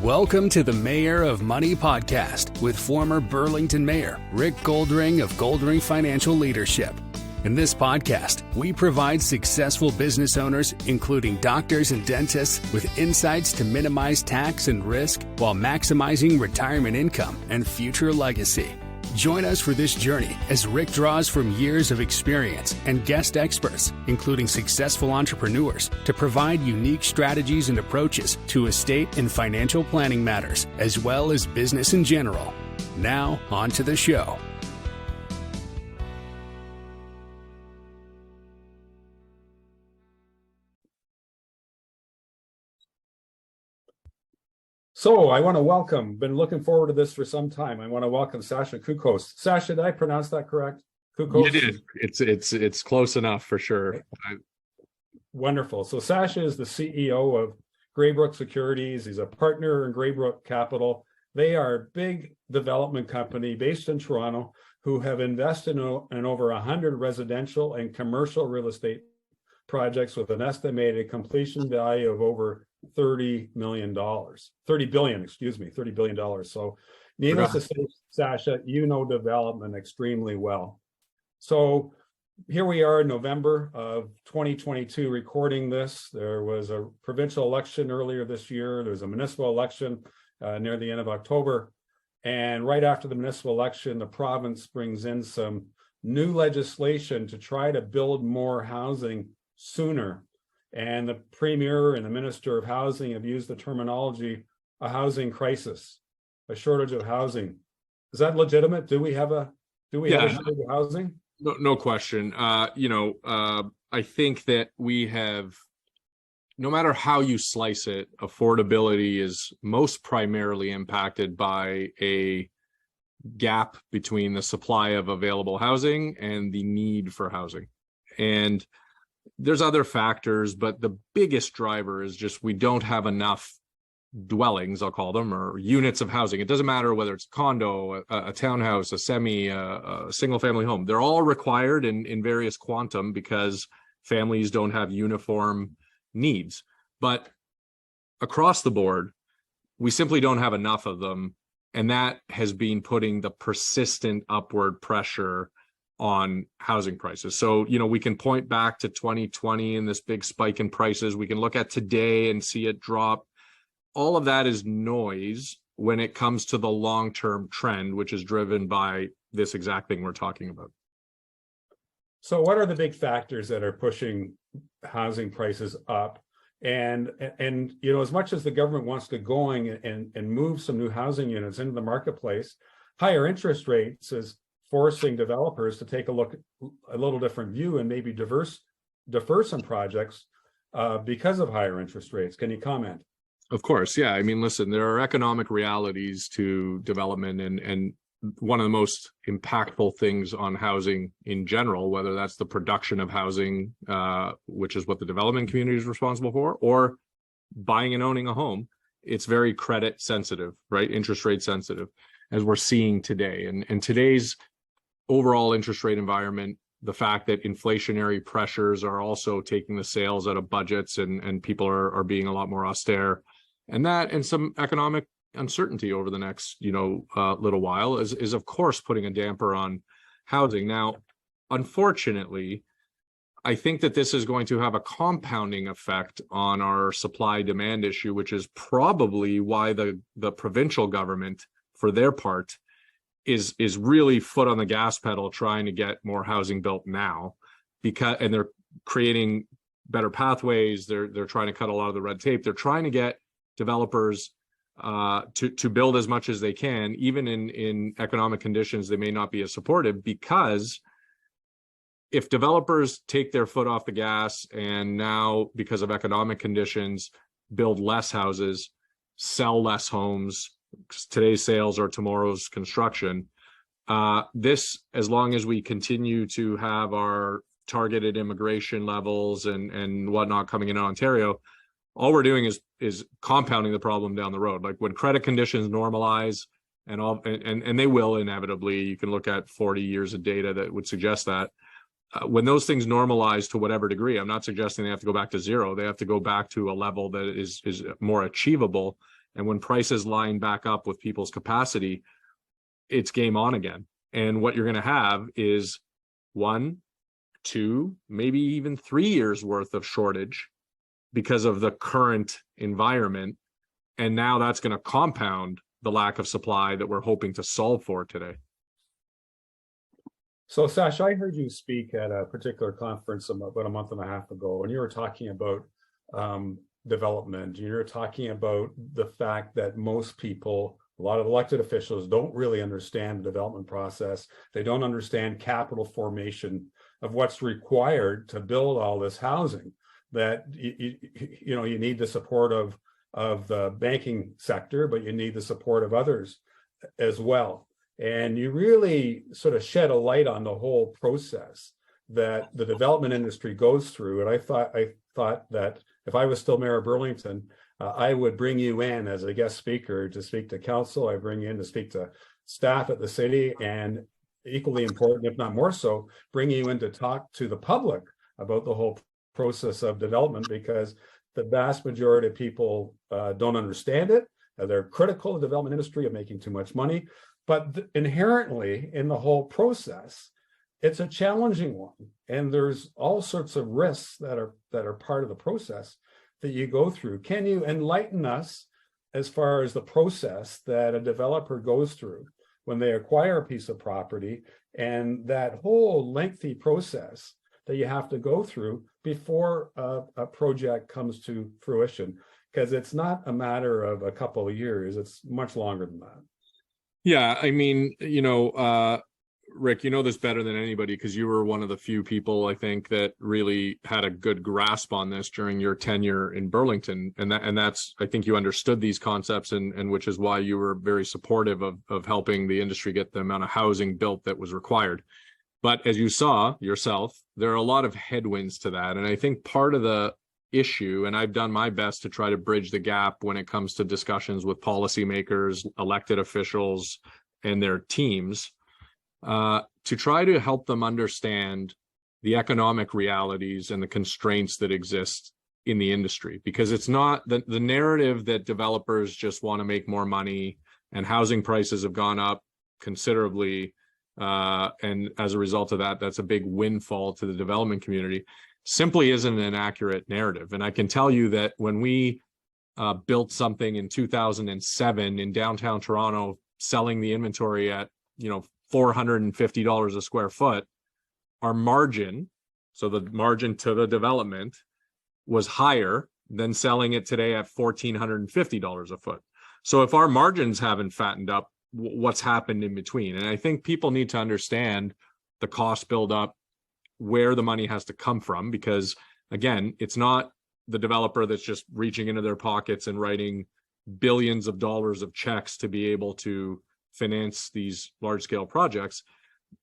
Welcome to the Mayor of Money podcast with former Burlington Mayor Rick Goldring of Goldring Financial Leadership. In this podcast, we provide successful business owners, including doctors and dentists, with insights to minimize tax and risk while maximizing retirement income and future legacy. Join us for this journey as Rick draws from years of experience and guest experts, including successful entrepreneurs, to provide unique strategies and approaches to estate and financial planning matters, as well as business in general. Now, on to the show. So I want to welcome, been looking forward to this for some time. I want to welcome Sasha Cucuz. Sasha, did I pronounce that correct? Cucuz? You did. It's close enough for sure. Wonderful. So Sasha is the CEO of Greybrook Securities. He's a partner in Greybrook Capital. They are a big development company based in Toronto who have invested in over 100 residential and commercial real estate projects with an estimated completion value of over $30 billion. So needless to say, Sasha, you know development extremely well. So here we are in November of 2022 recording this. There was a provincial election earlier this year. There was a municipal election near the end of October. And right after the municipal election, the province brings in some new legislation to try to build more housing sooner. And the Premier and the Minister of Housing have used the terminology, a housing crisis, a shortage of housing. Is that legitimate? Do we have a shortage of housing? No question. I think that we have, no matter how you slice it, affordability is most primarily impacted by a gap between the supply of available housing and the need for housing. And there's other factors, but the biggest driver is just we don't have enough dwellings, I'll call them, or units of housing. It doesn't matter whether it's a condo, a townhouse, a semi, a single family home. They're all required in various quantum because families don't have uniform needs. But across the board, we simply don't have enough of them. And that has been putting the persistent upward pressure on housing prices. So, we can point back to 2020 and this big spike in prices. We can look at today and see it drop. All of that is noise when it comes to the long-term trend, which is driven by this exact thing we're talking about. So what are the big factors that are pushing housing prices up? And as much as the government wants to go and move some new housing units into the marketplace, higher interest rates is forcing developers to take a little different view and maybe defer some projects because of higher interest rates. Can you comment? Of course, yeah. I mean, listen, there are economic realities to development, and one of the most impactful things on housing in general, whether that's the production of housing, which is what the development community is responsible for, or buying and owning a home, it's very credit sensitive, right? Interest rate sensitive, as we're seeing today. And today's overall interest rate environment, the fact that inflationary pressures are also taking the sales out of budgets and people are being a lot more austere, and some economic uncertainty over the next little while is of course putting a damper on housing. Now, unfortunately, I think that this is going to have a compounding effect on our supply demand issue, which is probably why the provincial government, for their part, is really foot on the gas pedal trying to get more housing built now, and they're creating better pathways. They're trying to cut a lot of the red tape. They're trying to get developers to build as much as they can, even in economic conditions they may not be as supportive, because if developers take their foot off the gas and now, because of economic conditions, build less houses, sell less homes, today's sales are tomorrow's construction. This, as long as we continue to have our targeted immigration levels and whatnot coming in Ontario, all we're doing is compounding the problem down the road. Like when credit conditions normalize and they will inevitably, you can look at 40 years of data that would suggest that. When those things normalize to whatever degree, I'm not suggesting they have to go back to zero. They have to go back to a level that is more achievable. And when prices line back up with people's capacity, it's game on again. And what you're going to have is 1, 2, maybe even 3 years worth of shortage because of the current environment. And now that's going to compound the lack of supply that we're hoping to solve for today. So, Sasha, I heard you speak at a particular conference about a month and a half ago, and you were talking about development. You were talking about the fact that most people, a lot of elected officials, don't really understand the development process. They don't understand capital formation of what's required to build all this housing. That you need the support of the banking sector, but you need the support of others as well. And you really sort of shed a light on the whole process that the development industry goes through. And I thought that if I was still mayor of Burlington, I would bring you in as a guest speaker to speak to council. I bring you in to speak to staff at the city, and equally important, if not more so, bring you in to talk to the public about the whole process of development, because the vast majority of people don't understand it. They're critical of the development industry of making too much money. But inherently in the whole process, it's a challenging one, and there's all sorts of risks that are part of the process that you go through. Can you enlighten us as far as the process that a developer goes through when they acquire a piece of property, and that whole lengthy process that you have to go through before a project comes to fruition? Because it's not a matter of a couple of years, it's much longer than that. Yeah, I mean, Rick, you know this better than anybody because you were one of the few people, I think, that really had a good grasp on this during your tenure in Burlington. And that's, I think you understood these concepts, and which is why you were very supportive of helping the industry get the amount of housing built that was required. But as you saw yourself, there are a lot of headwinds to that. And I think part of the issue, and I've done my best to try to bridge the gap when it comes to discussions with policymakers, elected officials, and their teams, to try to help them understand the economic realities and the constraints that exist in the industry. Because it's not the narrative that developers just want to make more money and housing prices have gone up considerably, and as a result of that, that's a big windfall to the development community, simply isn't an accurate narrative. And I can tell you that when we built something in 2007 in downtown Toronto, selling the inventory at $450 a square foot, our margin, so the margin to the development, was higher than selling it today at $1,450 a foot. So if our margins haven't fattened up, what's happened in between? And I think people need to understand the cost buildup, where the money has to come from, because again, it's not the developer that's just reaching into their pockets and writing billions of dollars of checks to be able to finance these large scale projects.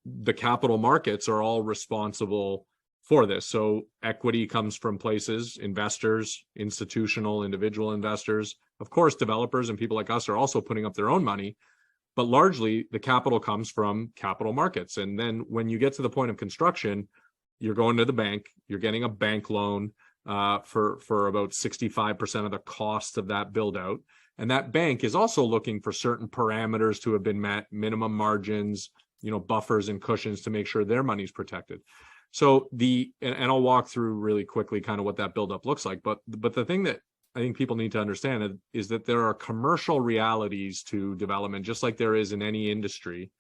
The capital markets are all responsible for this. So equity comes from places, investors, institutional, individual investors. Of course, developers and people like us are also putting up their own money, but largely the capital comes from capital markets. And then when you get to the point of construction, you're going to the bank, you're getting a bank loan for about 65% of the cost of that build out. And that bank is also looking for certain parameters to have been met, minimum margins, buffers and cushions to make sure their money's protected. So and I'll walk through really quickly kind of what that buildup looks like. But the thing that I think people need to understand is that there are commercial realities to development, just like there is in any industry.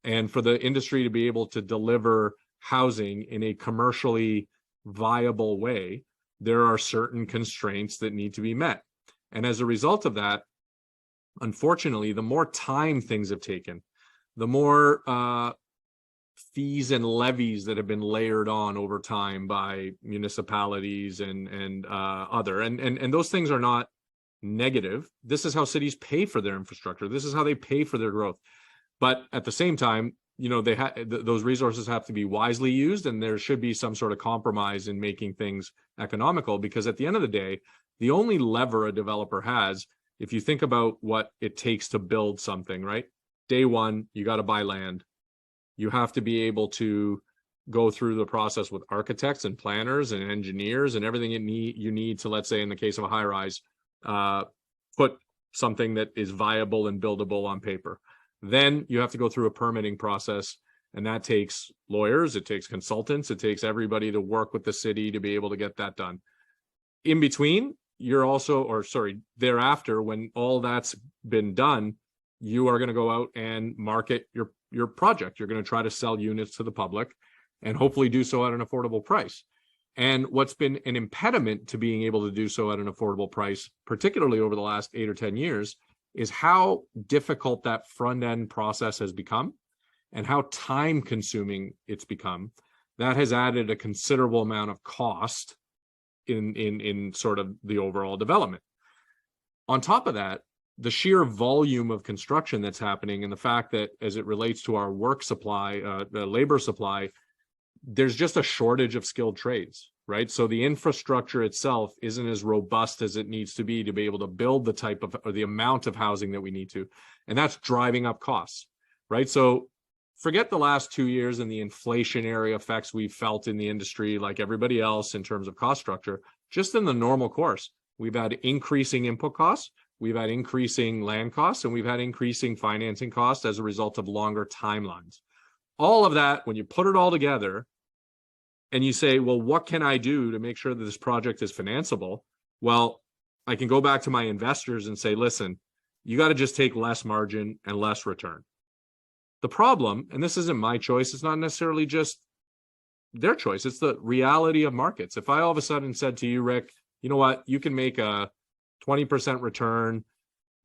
And for the industry to be able to deliver housing in a commercially viable way, there are certain constraints that need to be met. And as a result of that, unfortunately, the more time things have taken, the more fees and levies that have been layered on over time by municipalities and other. And those things are not negative. This is how cities pay for their infrastructure. This is how they pay for their growth. But at the same time, those resources have to be wisely used, and there should be some sort of compromise in making things economical, because at the end of the day, the only lever a developer has, if you think about what it takes to build something, right? Day one, you got to buy land. You have to be able to go through the process with architects and planners and engineers and everything you need to, let's say in the case of a high rise, put something that is viable and buildable on paper. Then you have to go through a permitting process, and that takes lawyers, it takes consultants, it takes everybody to work with the city to be able to get that done. In between, thereafter, when all that's been done, you are going to go out and market your project. You're going to try to sell units to the public and hopefully do so at an affordable price. And what's been an impediment to being able to do so at an affordable price, particularly over the last 8 or 10 years, is how difficult that front end process has become and how time consuming it's become. That has added a considerable amount of cost in sort of the overall development. On top of that, the sheer volume of construction that's happening and the fact that as it relates to our work supply, the labor supply, there's just a shortage of skilled trades, right? So the infrastructure itself isn't as robust as it needs to be able to build the type of, or the amount of housing that we need to. And that's driving up costs, right? So forget the last 2 years and the inflationary effects we've felt in the industry like everybody else in terms of cost structure. Just in the normal course, we've had increasing input costs, we've had increasing land costs, and we've had increasing financing costs as a result of longer timelines. All of that, when you put it all together and you say, well, what can I do to make sure that this project is financeable? Well, I can go back to my investors and say, listen, you got to just take less margin and less return. The problem, and this isn't my choice, it's not necessarily just their choice, it's the reality of markets. If I all of a sudden said to you, Rick, you know what, you can make a 20% return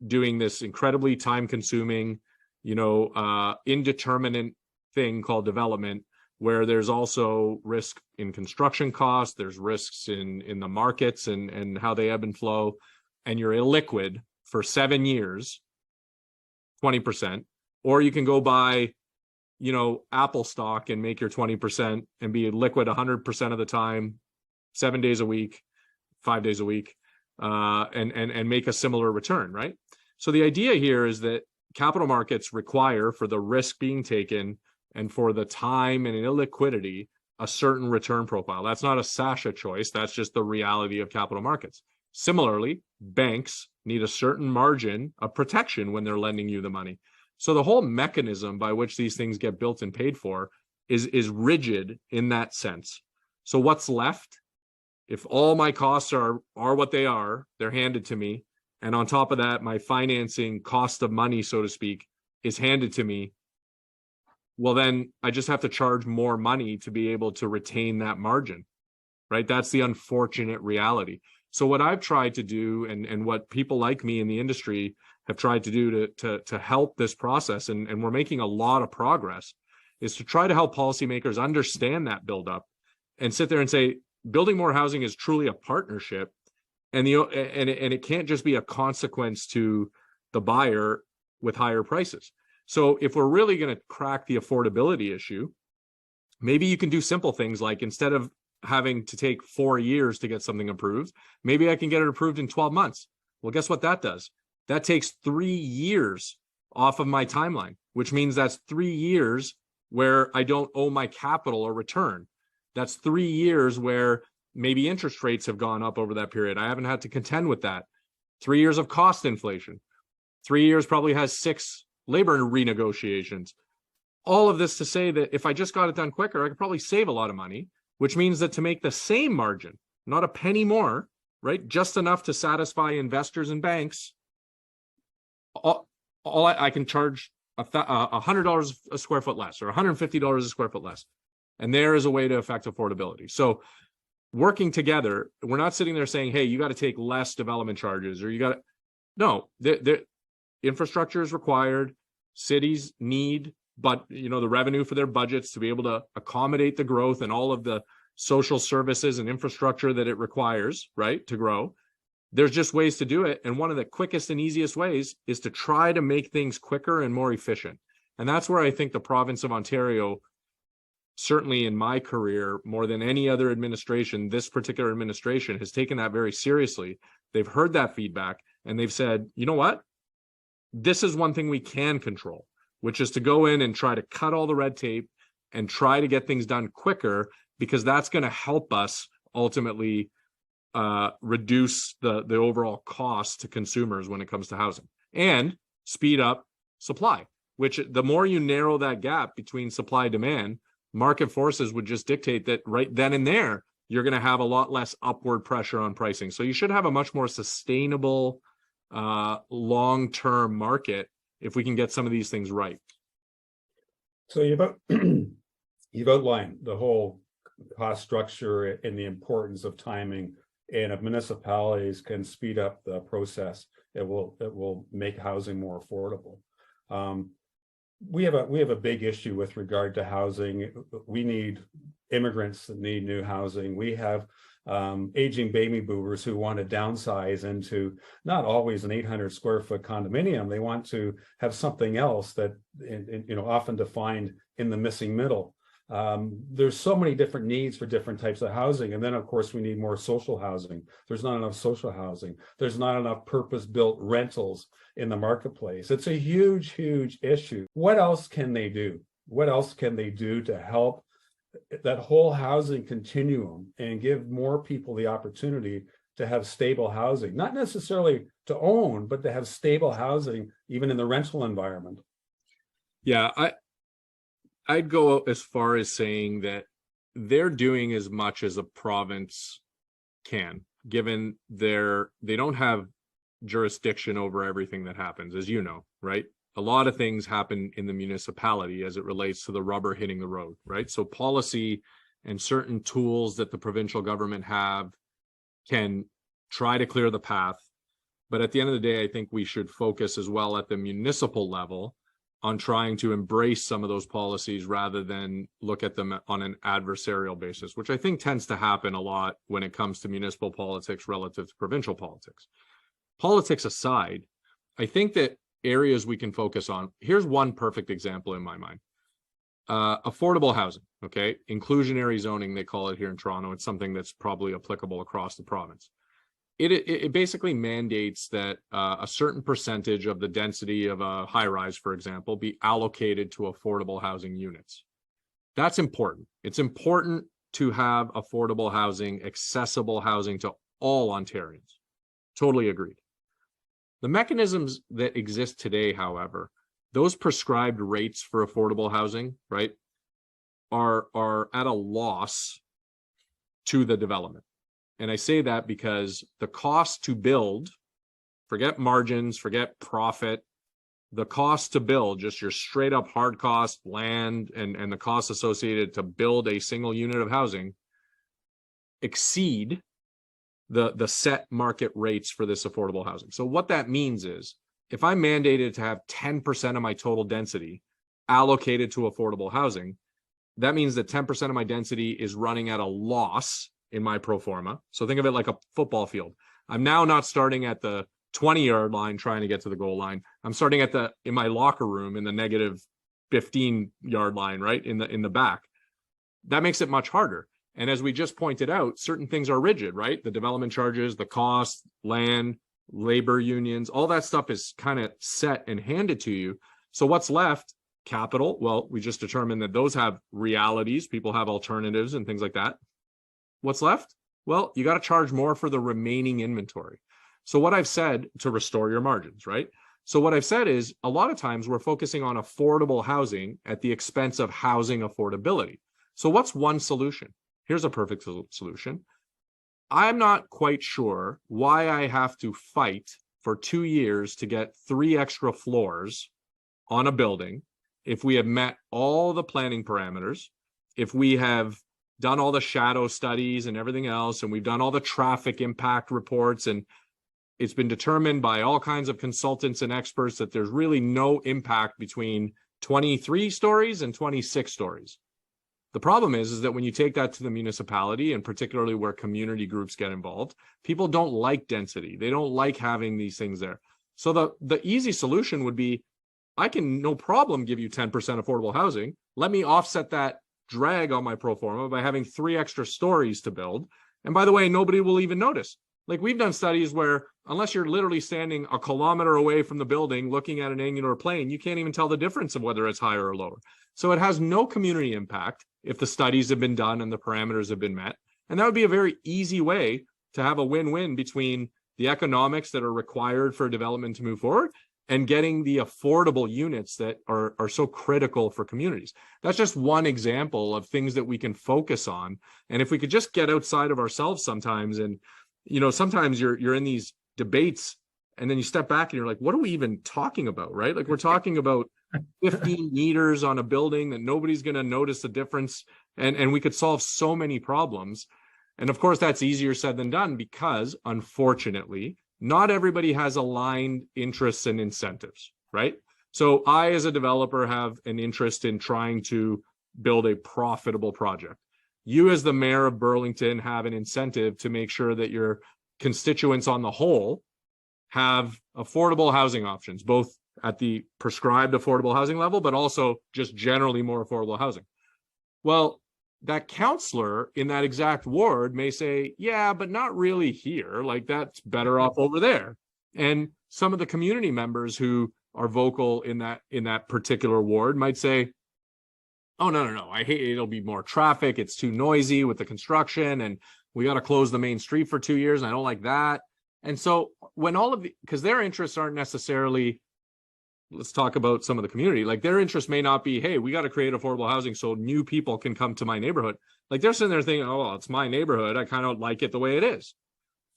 doing this incredibly time-consuming, indeterminate thing called development, where there's also risk in construction costs, there's risks in the markets and how they ebb and flow, and you're illiquid for 7 years, 20%, or you can go buy, Apple stock and make your 20% and be liquid 100% of the time, 7 days a week, 5 days a week, and make a similar return, right? So the idea here is that capital markets require, for the risk being taken and for the time and illiquidity, a certain return profile. That's not a Sasha choice. That's just the reality of capital markets. Similarly, banks need a certain margin of protection when they're lending you the money. So the whole mechanism by which these things get built and paid for is rigid in that sense. So what's left? If all my costs are what they are, they're handed to me, and on top of that, my financing cost of money, so to speak, is handed to me, well, then I just have to charge more money to be able to retain that margin, right? That's the unfortunate reality. So what I've tried to do, and what people like me in the industry have tried to do to help this process, and we're making a lot of progress, is to try to help policymakers understand that buildup and sit there and say, building more housing is truly a partnership, and it can't just be a consequence to the buyer with higher prices. So if we're really going to crack the affordability issue, maybe you can do simple things like, instead of having to take 4 years to get something approved, maybe I can get it approved in 12 months. Well, guess what that does? That takes 3 years off of my timeline, which means that's 3 years where I don't owe my capital a return. That's 3 years where maybe interest rates have gone up over that period. I haven't had to contend with that. 3 years of cost inflation. 3 years probably has 6 labor renegotiations. All of this to say that if I just got it done quicker, I could probably save a lot of money, which means that to make the same margin, not a penny more, right? Just enough to satisfy investors and banks, I can charge $100 a square foot less, or $150 a square foot less. And there is a way to affect affordability. So working together, we're not sitting there saying, hey, you got to take less development charges, or you got to, no, infrastructure is required. Cities need, but the revenue for their budgets to be able to accommodate the growth and all of the social services and infrastructure that it requires, right, to grow. There's just ways to do it. And one of the quickest and easiest ways is to try to make things quicker and more efficient. And that's where I think the province of Ontario, certainly in my career, more than any other administration, this particular administration has taken that very seriously. They've heard that feedback and they've said, you know what? This is one thing we can control, which is to go in and try to cut all the red tape and try to get things done quicker, because that's going to help us ultimately reduce the overall cost to consumers when it comes to housing, and speed up supply, which the more you narrow that gap between supply and demand, market forces would just dictate that right then and there, you're going to have a lot less upward pressure on pricing. So you should have a much more sustainable long-term market if we can get some of these things right. So you've outlined the whole cost structure and the importance of timing, and if municipalities can speed up the process, it will make housing more affordable. We have a big issue with regard to housing. We need immigrants that need new housing. We have aging baby boomers who want to downsize into not always an 800 square foot condominium. They want to have something else that, often defined in the missing middle. There's so many different needs for different types of housing. And then, of course, we need more social housing. There's not enough social housing. There's not enough purpose-built rentals in the marketplace. It's a huge, huge issue. What else can they do? What else can they do to help that whole housing continuum and give more people the opportunity to have stable housing? Not necessarily to own, but to have stable housing, even in the rental environment. Yeah, I'd go as far as saying that they're doing as much as a province can, given they don't have jurisdiction over everything that happens, as you know, right? A lot of things happen in the municipality as it relates to the rubber hitting the road, right? So policy and certain tools that the provincial government have can try to clear the path. But at the end of the day, I think we should focus as well at the municipal level on trying to embrace some of those policies rather than look at them on an adversarial basis, which I think tends to happen a lot when it comes to municipal politics relative to provincial politics. Politics aside, I think that areas we can focus on, here's one perfect example in my mind. Affordable housing, okay? Inclusionary zoning, they call it here in Toronto. It's something that's probably applicable across the province. It basically mandates that a certain percentage of the density of a high rise, for example, be allocated to affordable housing units. That's important. It's important to have affordable housing, accessible housing to all Ontarians. Totally agreed. The mechanisms that exist today, however, those prescribed rates for affordable housing, right, are at a loss to the development. And I say that because the cost to build, forget margins, forget profit, the cost to build, just your straight up hard cost, land, and the costs associated to build a single unit of housing exceed the set market rates for this affordable housing. So what that means is, if I'm mandated to have 10% of my total density allocated to affordable housing, that means that 10% of my density is running at a loss in my pro forma. So think of it like a football field. I'm now not starting at the 20-yard line trying to get to the goal line. I'm starting at in my locker room in the negative 15-yard line, right? In the back. That makes it much harder. And as we just pointed out, certain things are rigid, right? The development charges, the cost, land, labor unions, all that stuff is kind of set and handed to you. So what's left? Capital. Well, we just determined that those have realities. People have alternatives and things like that. What's left? Well, you got to charge more for the remaining inventory. So what I've said to restore your margins, right? So what I've said is a lot of times we're focusing on affordable housing at the expense of housing affordability. So what's one solution? Here's a perfect solution. I'm not quite sure why I have to fight for 2 years to get 3 extra floors on a building if we have met all the planning parameters, if we have done all the shadow studies and everything else, and we've done all the traffic impact reports, and it's been determined by all kinds of consultants and experts that there's really no impact between 23 stories and 26 stories. The problem is that when you take that to the municipality, and particularly where community groups get involved, people don't like density. They don't like having these things there. So the easy solution would be, I can no problem give you 10% affordable housing. Let me offset that drag on my pro forma by having 3 extra stories to build. And by the way, nobody will even notice. Like, we've done studies where unless you're literally standing a kilometer away from the building looking at an angular plane, you can't even tell the difference of whether it's higher or lower. So it has no community impact if the studies have been done and the parameters have been met. And that would be a very easy way to have a win-win between the economics that are required for development to move forward and getting the affordable units that are so critical for communities. That's just one example of things that we can focus on. And if we could just get outside of ourselves sometimes, and, you know, sometimes you're in these debates and then you step back and you're like, what are we even talking about, right? Like, we're talking about 15 meters on a building that nobody's going to notice the difference. And we could solve so many problems. And of course, that's easier said than done because, unfortunately, not everybody has aligned interests and incentives, right? So I, as a developer, have an interest in trying to build a profitable project. You, as the mayor of Burlington, have an incentive to make sure that your constituents on the whole have affordable housing options, both at the prescribed affordable housing level, but also just generally more affordable housing. Well, that counselor in that exact ward may say, yeah, but not really here. Like, that's better off over there. And some of the community members who are vocal in that particular ward might say, oh, no, I hate it. It'll be more traffic. It's too noisy with the construction, and we got to close the main street for 2 years. And I don't like that. And so when because their interests aren't necessarily, let's talk about some of the community, like, their interest may not be, hey, we got to create affordable housing so new people can come to my neighborhood. Like, they're sitting there thinking, oh, well, it's my neighborhood. I kind of like it the way it is.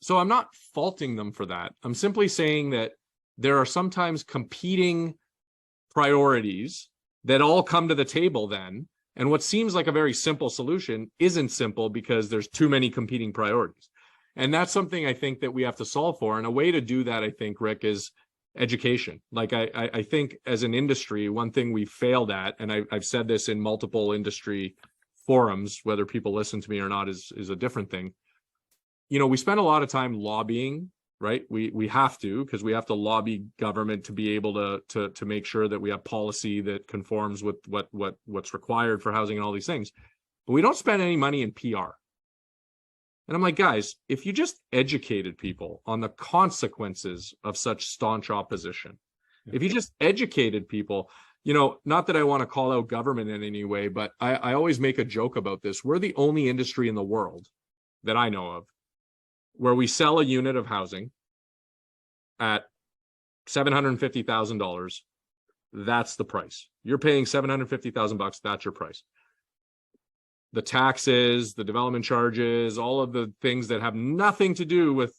So I'm not faulting them for that. I'm simply saying that there are sometimes competing priorities that all come to the table then. And what seems like a very simple solution isn't simple because there's too many competing priorities. And that's something I think that we have to solve for. And a way to do that, I think, Rick, is education. Like, I think as an industry, one thing we failed at, and I've said this in multiple industry forums, whether people listen to me or not is a different thing. You know, we spend a lot of time lobbying, right? We have to, because we have to lobby government to be able to make sure that we have policy that conforms with what's required for housing and all these things. But we don't spend any money in PR. And I'm like, guys, if you just educated people on the consequences of such staunch opposition, if you just educated people, you know, not that I want to call out government in any way, but I always make a joke about this. We're the only industry in the world that I know of where we sell a unit of housing at $750,000. That's the price. You're paying $750,000. That's your price. The taxes, the development charges, all of the things that have nothing to do with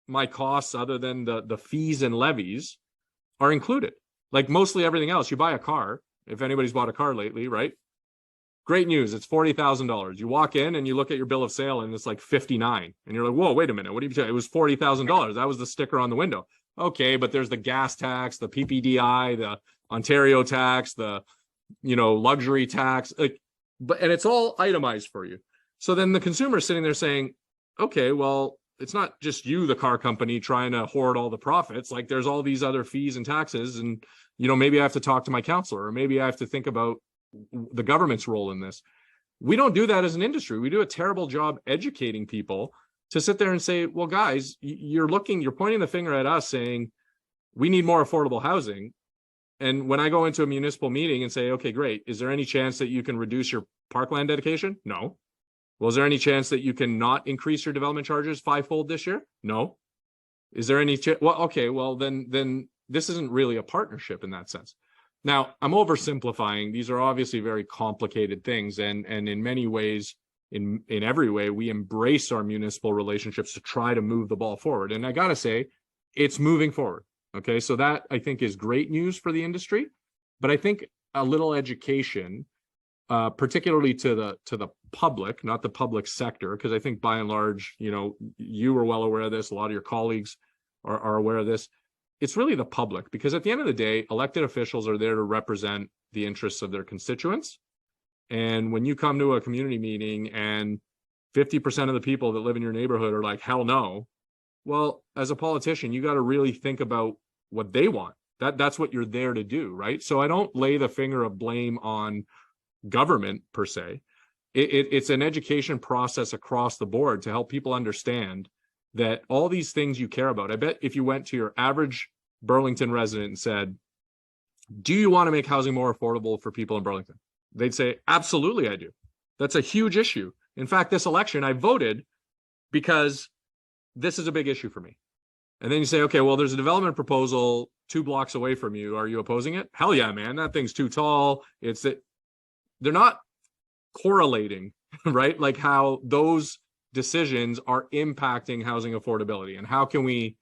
my costs other than the fees and levies are included. Like, mostly everything else. You buy a car, if anybody's bought a car lately, right? Great news, it's $40,000. You walk in and you look at your bill of sale and it's like $59,000. And you're like, whoa, wait a minute, what are you saying? It was $40,000. That was the sticker on the window. Okay, but there's the gas tax, the PPDI, the Ontario tax, the, you know, luxury tax, and it's all itemized for you. So then the consumer is sitting there saying, okay, well, it's not just you, the car company, trying to hoard all the profits. Like, there's all these other fees and taxes. And, you know, maybe I have to talk to my counselor, or maybe I have to think about the government's role in this. We don't do that as an industry. We do a terrible job educating people to sit there and say, well, guys, you're pointing the finger at us saying we need more affordable housing. And when I go into a municipal meeting and say, okay, great, is there any chance that you can reduce your parkland dedication? No. Well, is there any chance that you can not increase your development charges 5-fold this year? No. Is there any well, okay, well, then this isn't really a partnership in that sense. Now, I'm oversimplifying. These are obviously very complicated things. And in many ways, in every way, we embrace our municipal relationships to try to move the ball forward. And I got to say, it's moving forward. Okay, so that, I think, is great news for the industry. But I think a little education, particularly to the public, not the public sector, because I think by and large, you know, you are well aware of this. A lot of your colleagues are aware of this. It's really the public, because at the end of the day, elected officials are there to represent the interests of their constituents. And when you come to a community meeting and 50% of the people that live in your neighborhood are like, hell no, well, as a politician, you got to really think about what they want. That's what you're there to do, right? So I don't lay the finger of blame on government per se. It's an education process across the board to help people understand that all these things you care about. I bet if you went to your average Burlington resident and said, do you want to make housing more affordable for people in Burlington? They'd say, absolutely, I do. That's a huge issue. In fact, this election, I voted because this is a big issue for me. And then you say, okay, well, there's a development proposal 2 blocks away from you. Are you opposing it? Hell yeah, man. That thing's too tall. It's that they're not correlating, right? Like how those decisions are impacting housing affordability, and how can we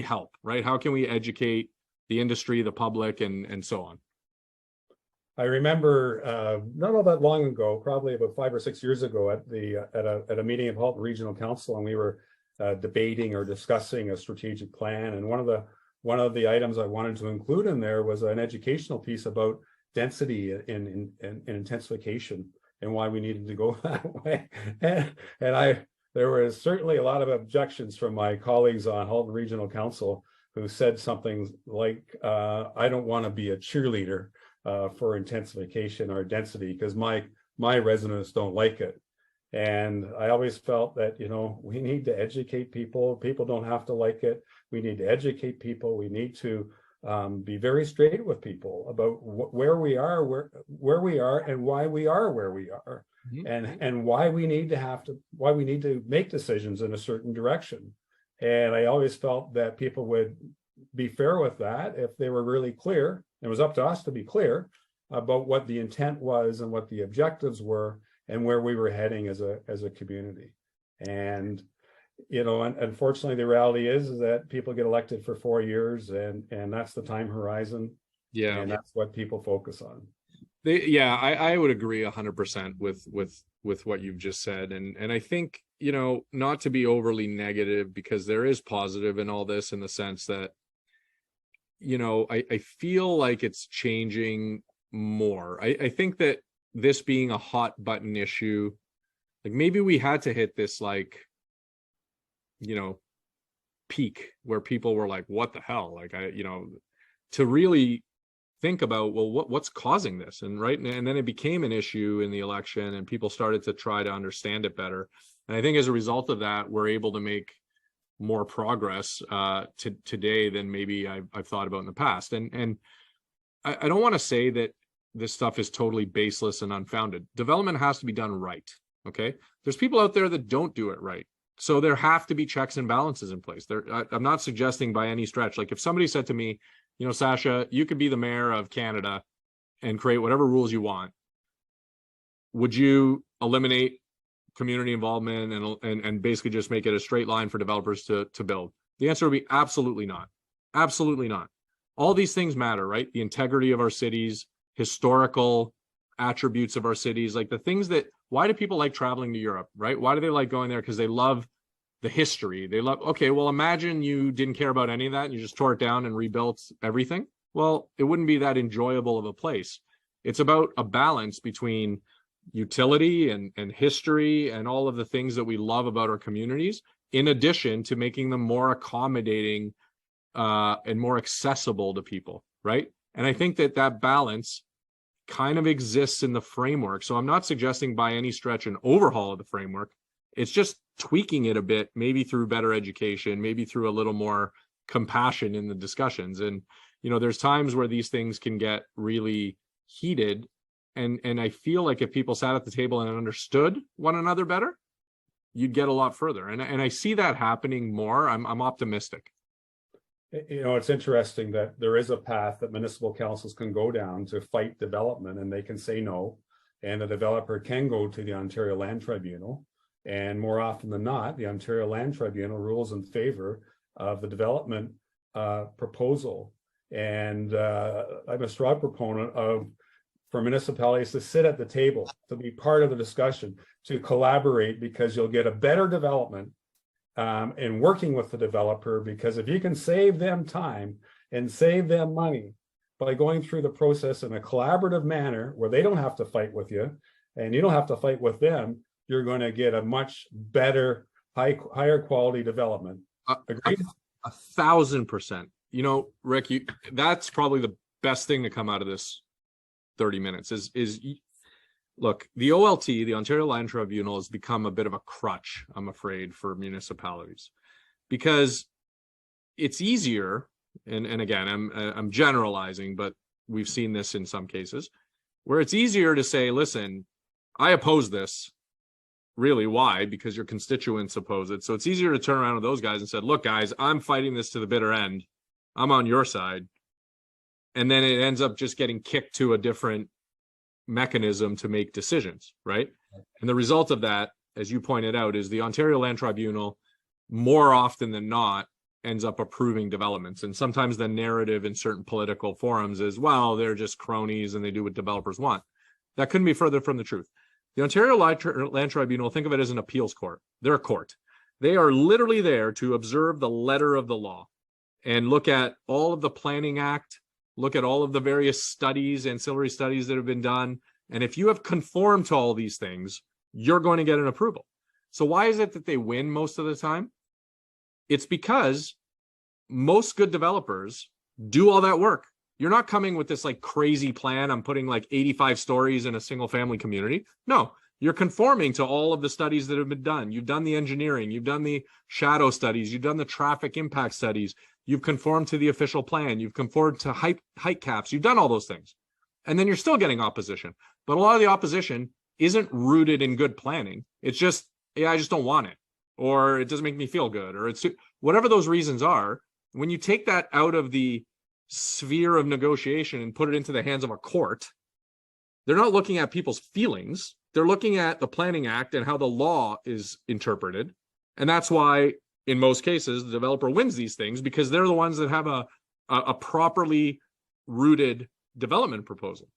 help, right? How can we educate the industry, the public, and so on? I remember not all that long ago, probably about 5 or 6 years ago, at a meeting of Halton Regional Council, and we were debating or discussing a strategic plan. And one of the items I wanted to include in there was an educational piece about density in intensification and why we needed to go that way. And there was certainly a lot of objections from my colleagues on Halton Regional Council who said something like, I don't want to be a cheerleader for intensification or density because my residents don't like it. And I always felt that, we need to educate people. People don't have to like it. We need to educate people. We need to be very straight with people about where we are, where we are, and why we are where we are, and why we need to make decisions in a certain direction. And I always felt that people would be fair with that if they were really clear. It was up to us to be clear about what the intent was and what the objectives were and where we were heading as a community. And unfortunately, the reality is that people get elected for 4 years, and that's the time horizon. Yeah, and that's what people focus on. I would agree 100% with what you've just said, and I think not to be overly negative, because there is positive in all this, in the sense that I feel like it's changing more. I think that this being a hot button issue, like maybe we had to hit this peak where people were like, what the hell? Like, to really think about, well, what's causing this? And then it became an issue in the election, and people started to try to understand it better. And I think as a result of that, we're able to make more progress today than maybe I've thought about in the past. And I don't want to say that this stuff is totally baseless and unfounded. Development has to be done right. Okay. There's people out there that don't do it right. So there have to be checks and balances in place. I'm not suggesting by any stretch, like if somebody said to me, Sasha, you could be the mayor of Canada and create whatever rules you want, would you eliminate community involvement and basically just make it a straight line for developers to build? The answer would be absolutely not. Absolutely not. All these things matter, right? The integrity of our cities, historical attributes of our cities, like the things that, why do people like traveling to Europe, right? Why do they like going there? Because they love the history. They love, okay, well, imagine you didn't care about any of that and you just tore it down and rebuilt everything. Well, it wouldn't be that enjoyable of a place. It's about a balance between utility and history and all of the things that we love about our communities, in addition to making them more accommodating and more accessible to people, right? And I think that balance kind of exists in the framework. So I'm not suggesting by any stretch an overhaul of the framework. It's just tweaking it a bit, maybe through better education, maybe through a little more compassion in the discussions. And, there's times where these things can get really heated. And I feel like if people sat at the table and understood one another better, you'd get a lot further. And I see that happening more. I'm optimistic. It's interesting that there is a path that municipal councils can go down to fight development, and they can say no, and the developer can go to the Ontario Land Tribunal. And more often than not, the Ontario Land Tribunal rules in favor of the development proposal. And I'm a strong proponent for municipalities to sit at the table, to be part of the discussion, to collaborate, because you'll get a better development in working with the developer. Because if you can save them time and save them money by going through the process in a collaborative manner where they don't have to fight with you and you don't have to fight with them, you're going to get a much better, higher quality development. Agreed? 1,000%. Rick, that's probably the best thing to come out of this 30 minutes is look, the OLT, the Ontario Land Tribunal, has become a bit of a crutch, I'm afraid, for municipalities, because it's easier. And again, I'm generalizing, but we've seen this in some cases where it's easier to say, listen, I oppose this. really. Why? Because your constituents oppose it. So it's easier to turn around to those guys and said, look, guys, I'm fighting this to the bitter end. I'm on your side. And then it ends up just getting kicked to a different mechanism to make decisions, right? And the result of that, as you pointed out, is the Ontario Land Tribunal, more often than not, ends up approving developments. And sometimes the narrative in certain political forums is, well, they're just cronies and they do what developers want. That couldn't be further from the truth. The Ontario Land Tribunal, think of it as an appeals court. They're a court. They are literally there to observe the letter of the law and look at all of the Planning Act, look at all of the various studies, ancillary studies that have been done. And if you have conformed to all these things, you're going to get an approval. So why is it that they win most of the time? It's because most good developers do all that work. You're not coming with this like crazy plan. I'm putting like 85 stories in a single family community. No, you're conforming to all of the studies that have been done. You've done the engineering, you've done the shadow studies, you've done the traffic impact studies, you've conformed to the official plan, you've conformed to height caps, you've done all those things. And then you're still getting opposition. But a lot of the opposition isn't rooted in good planning. It's just, yeah, I just don't want it, or it doesn't make me feel good, or it's whatever those reasons are. When you take that out of the sphere of negotiation and put it into the hands of a court, they're not looking at people's feelings. They're looking at the Planning Act and how the law is interpreted. And that's why, in most cases, the developer wins these things, because they're the ones that have a properly rooted development proposal.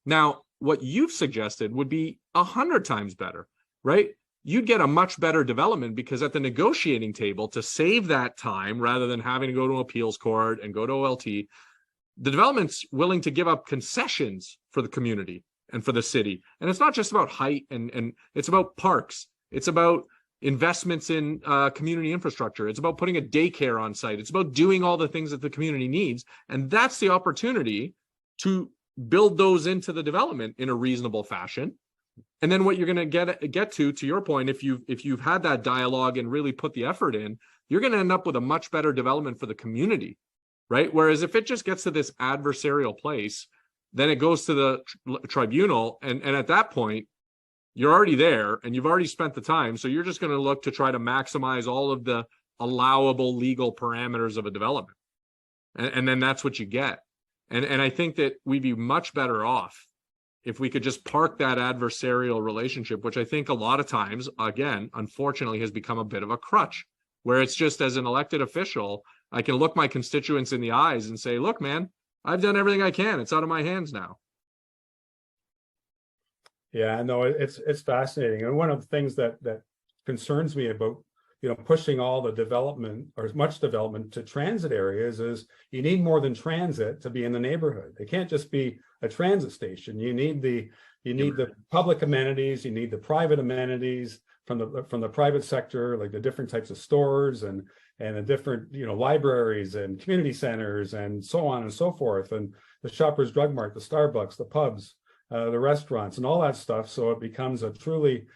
Now, what you've suggested would be 100 times better, right? You'd get a much better development, because at the negotiating table, to save that time rather than having to go to appeals court and go to OLT, the development's willing to give up concessions for the community and for the city. And it's not just about height, and it's about parks. It's about investments in community infrastructure. It's about putting a daycare on site. It's about doing all the things that the community needs. And that's the opportunity to build those into the development in a reasonable fashion. And then what you're going to get to your point, if you've had that dialogue and really put the effort in, you're going to end up with a much better development for the community, right? Whereas if it just gets to this adversarial place, then it goes to the tribunal, and at that point, you're already there and you've already spent the time. So you're just going to look to try to maximize all of the allowable legal parameters of a development, and then that's what you get. And I think that we'd be much better off if we could just park that adversarial relationship, which I think a lot of times, again, unfortunately, has become a bit of a crutch, where it's just, as an elected official, I can look my constituents in the eyes and say, look, man, I've done everything I can. It's out of my hands now. Yeah, no, it's fascinating. And one of the things that concerns me about, pushing all the development, or as much development, to transit areas is you need more than transit to be in the neighborhood. It can't just be a transit station. You need the public amenities, you need the private amenities from the private sector, like the different types of stores and the different, libraries and community centers and so on and so forth, and the Shoppers Drug Mart, the Starbucks, the pubs, the restaurants, and all that stuff. So it becomes a truly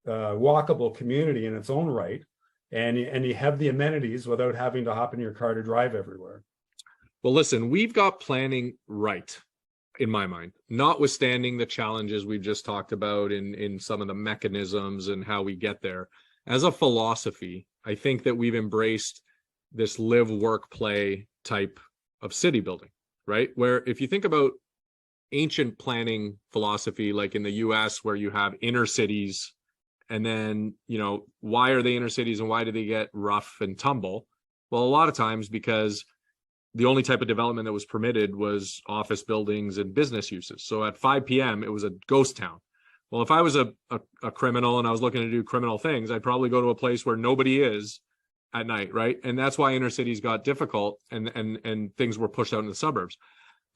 walkable community in its own right. And you have the amenities without having to hop in your car to drive everywhere. Well, listen, we've got planning right, in my mind, notwithstanding the challenges we've just talked about in some of the mechanisms and how we get there. As a philosophy, I think that we've embraced this live, work, play type of city building, right? Where if you think about ancient planning philosophy, like in the US, where you have inner cities, and then, why are they inner cities and why do they get rough and tumble? Well, a lot of times because the only type of development that was permitted was office buildings and business uses. So at 5 p.m., it was a ghost town. Well, if I was a criminal and I was looking to do criminal things, I'd probably go to a place where nobody is at night, right? And that's why inner cities got difficult and things were pushed out in the suburbs.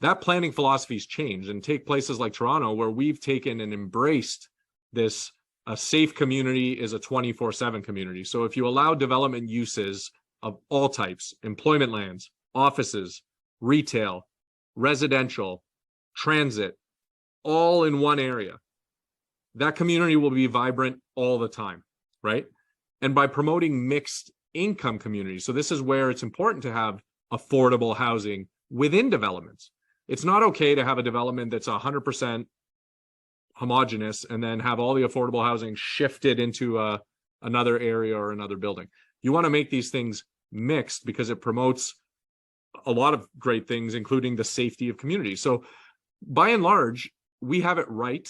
That planning philosophy's changed, and take places like Toronto, where we've taken and embraced this. A safe community is a 24/7 community. So if you allow development uses of all types, employment lands, offices, retail, residential, transit, all in one area, that community will be vibrant all the time, right? And by promoting mixed income communities, so this is where it's important to have affordable housing within developments. It's not okay to have a development that's 100% homogenous and then have all the affordable housing shifted into another area or another building. You want to make these things mixed because it promotes a lot of great things, including the safety of communities. So by and large, we have it right.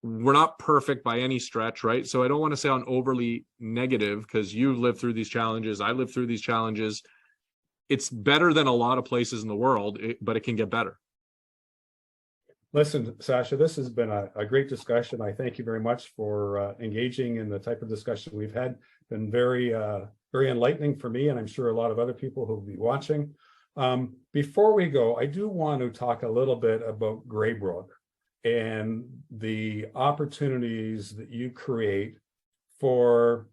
We're not perfect by any stretch, right? So I don't want to sound overly negative because you lived through these challenges. I lived through these challenges. It's better than a lot of places in the world, but it can get better. Listen, Sasha, this has been a great discussion. I thank you very much for engaging in the type of discussion we've had. Been very, very enlightening for me, and I'm sure a lot of other people who will be watching. Before we go, I do want to talk a little bit about Greybrook and the opportunities that you create for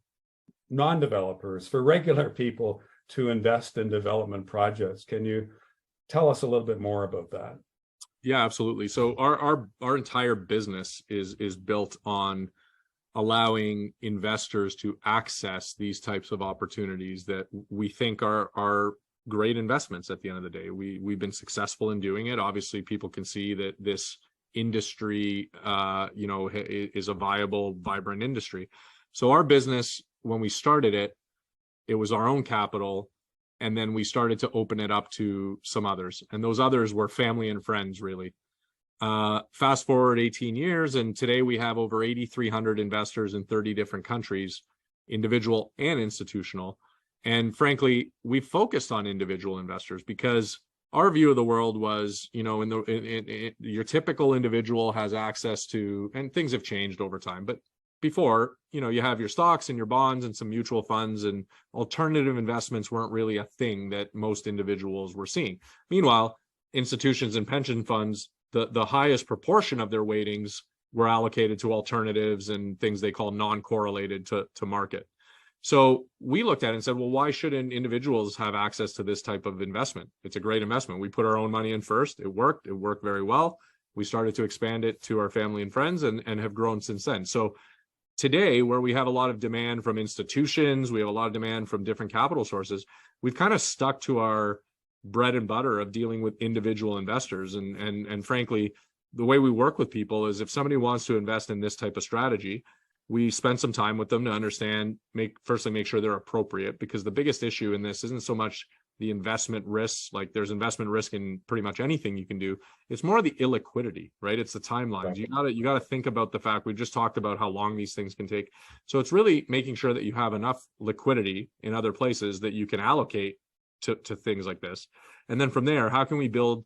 non-developers, for regular people to invest in development projects. Can you tell us a little bit more about that? Yeah, absolutely. So our entire business is built on allowing investors to access these types of opportunities that we think are great investments at the end of the day. We've been successful in doing it. Obviously, people can see that this industry, is a viable, vibrant industry. So our business, when we started it, it was our own capital. And then we started to open it up to some others. And those others were family and friends, really. Fast forward 18 years, and today we have over 8,300 investors in 30 different countries, individual and institutional. And frankly, we focused on individual investors because our view of the world was, your typical individual has access to, and things have changed over time, but before, you have your stocks and your bonds and some mutual funds, and alternative investments weren't really a thing that most individuals were seeing. Meanwhile, institutions and pension funds, the highest proportion of their weightings were allocated to alternatives and things they call non-correlated to market. So we looked at it and said, well, why shouldn't individuals have access to this type of investment? It's a great investment. We put our own money in first. It worked very well. We started to expand it to our family and friends and have grown since then. So today, where we have a lot of demand from institutions, we have a lot of demand from different capital sources, we've kind of stuck to our bread and butter of dealing with individual investors. And frankly, the way we work with people is if somebody wants to invest in this type of strategy, we spend some time with them to understand, make sure they're appropriate, because the biggest issue in this isn't so much the investment risks. Like there's investment risk in pretty much anything you can do. It's more the illiquidity, right? It's the timelines. You got to think about the fact we've just talked about how long these things can take. So it's really making sure that you have enough liquidity in other places that you can allocate to things like this. And then from there, how can we build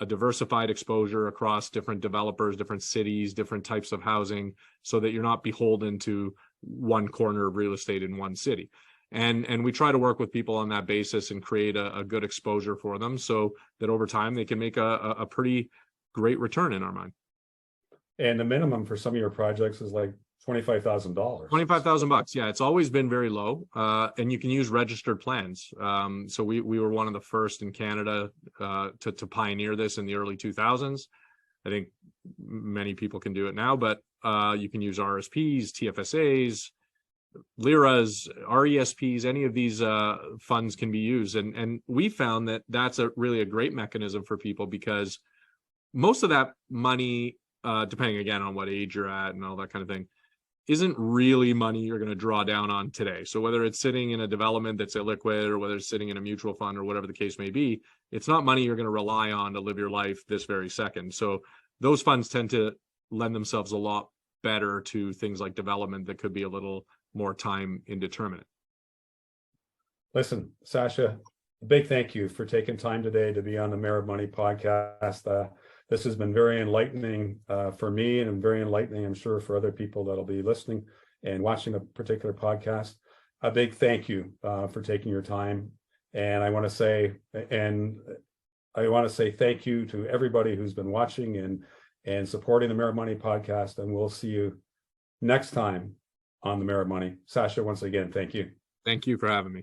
a diversified exposure across different developers, different cities, different types of housing, so that you're not beholden to one corner of real estate in one city. And we try to work with people on that basis and create a good exposure for them so that over time they can make a pretty great return in our mind. And the minimum for some of your projects is like $25,000. $25,000. Yeah, it's always been very low. And you can use registered plans. So we were one of the first in Canada to pioneer this in the early 2000s. I think many people can do it now, but you can use RSPs, TFSAs, LIRAs, RESPs, any of these funds can be used. And we found that that's really a great mechanism for people, because most of that money, depending again on what age you're at and all that kind of thing, isn't really money you're going to draw down on today. So whether it's sitting in a development that's illiquid or whether it's sitting in a mutual fund or whatever the case may be, it's not money you're going to rely on to live your life this very second. So those funds tend to lend themselves a lot better to things like development that could be a little more time indeterminate. Listen, Sasha, a big thank you for taking time today to be on the Mayor of Money podcast. This has been very enlightening for me, and very enlightening, I'm sure, for other people that'll be listening and watching a particular podcast. A big thank you for taking your time. And I want to say thank you to everybody who's been watching and supporting the Mayor of Money podcast. And we'll see you next time on the Mayor of Money. Sasha, once again, thank you. Thank you for having me.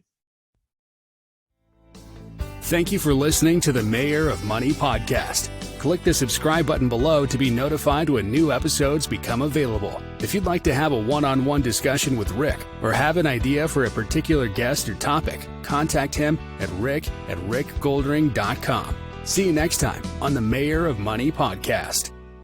Thank you for listening to the Mayor of Money podcast. Click the subscribe button below to be notified when new episodes become available. If you'd like to have a one-on-one discussion with Rick or have an idea for a particular guest or topic, contact him at rick@rickgoldring.com. See you next time on the Mayor of Money podcast.